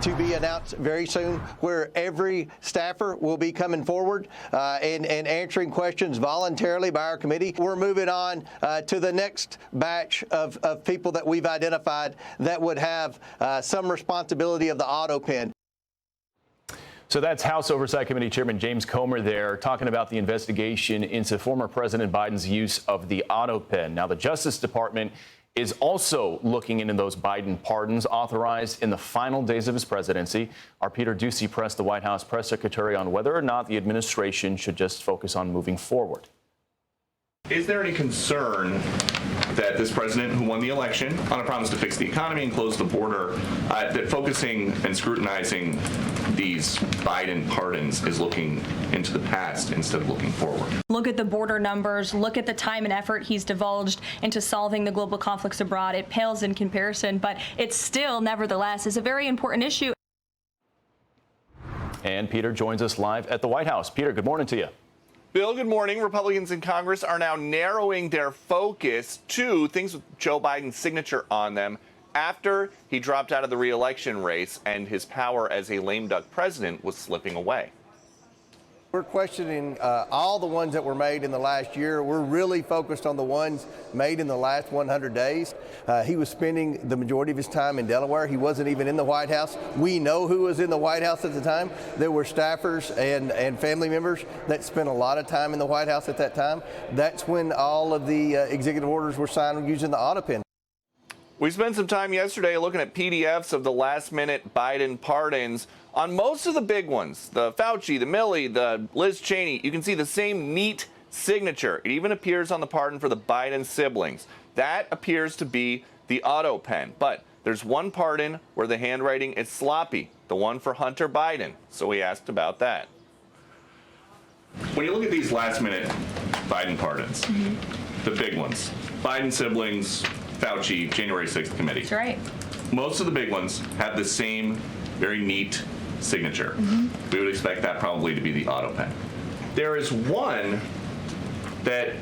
to be announced very soon, where every staffer will be coming forward and answering questions voluntarily by our committee. We're moving on to the next batch of people that we've identified that would have some responsibility of the autopen. So that's House Oversight Committee Chairman James Comer there talking about the investigation into former President Biden's use of the autopen. Now, the Justice Department is also looking into those Biden pardons authorized in the final days of his presidency. Our Peter Doocy pressed the White House press secretary on whether or not the administration should just focus on moving forward. Is there any concern that this president, who won the election on a promise to fix the economy and close the border, that focusing and scrutinizing these Biden pardons is looking into the past instead of looking forward? Look at the border numbers. Look at the time and effort he's divulged into solving the global conflicts abroad. It pales in comparison, but it still, nevertheless, is a very important issue. And Peter joins us live at the White House. Peter, good morning to you. Bill, good morning. Republicans in Congress are now narrowing their focus to things with Joe Biden's signature on them after he dropped out of the re-election race and his power as a lame duck president was slipping away. We're questioning all the ones that were made in the last year. We're really focused on the ones made in the last 100 days. He was spending the majority of his time in Delaware. He wasn't even in the White House. We know who was in the White House at the time. There were staffers and family members that spent a lot of time in the White House at that time. That's when all of the executive orders were signed using the autopen. We spent some time yesterday looking at PDFs of the last-minute Biden pardons. On most of the big ones, the Fauci, the Milley, the Liz Cheney, you can see the same neat signature. It even appears on the pardon for the Biden siblings. That appears to be the autopen. But there's one pardon where the handwriting is sloppy, the one for Hunter Biden. So we asked about that. When you look at these last-minute Biden pardons, the big ones, Biden siblings, Fauci, January 6th committee. That's right. Most of the big ones have the same very neat signature. We would expect that probably to be the autopen. There is one that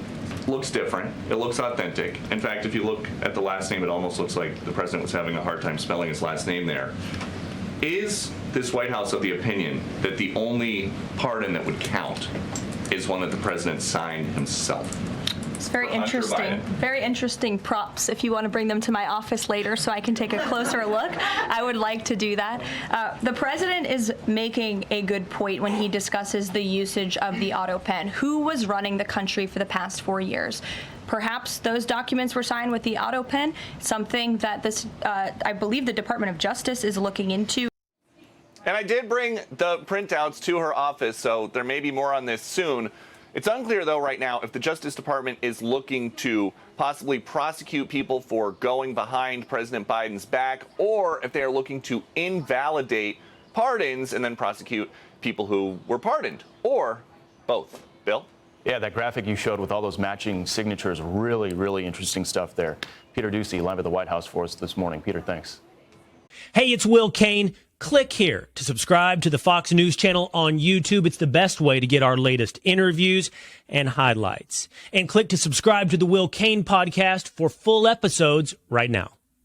looks different. It looks authentic. In fact, if you look at the last name, it almost looks like the president was having a hard time spelling his last name there. Is this White House of the opinion that the only pardon that would count is one that the president signed himself? It's very interesting. Very interesting props. If you want to bring them to my office later so I can take a closer look, I would like to do that. The president is making a good point when he discusses the usage of the autopen. Who was running the country for the past 4 years? Perhaps those documents were signed with the autopen, something that this, I believe the Department of Justice is looking into. And I did bring the printouts to her office, so there may be more on this soon. It's unclear, though, right now if the Justice Department is looking to possibly prosecute people for going behind President Biden's back, or if they are looking to invalidate pardons and then prosecute people who were pardoned, or both. Bill? Yeah, that graphic you showed with all those matching signatures, really, really interesting stuff there. Peter Doocy live at the White House for us this morning. Peter, thanks. Hey, it's Will Kane. Click here to subscribe to the Fox News channel on YouTube. It's the best way to get our latest interviews and highlights. And click to subscribe to the Will Kane podcast for full episodes right now.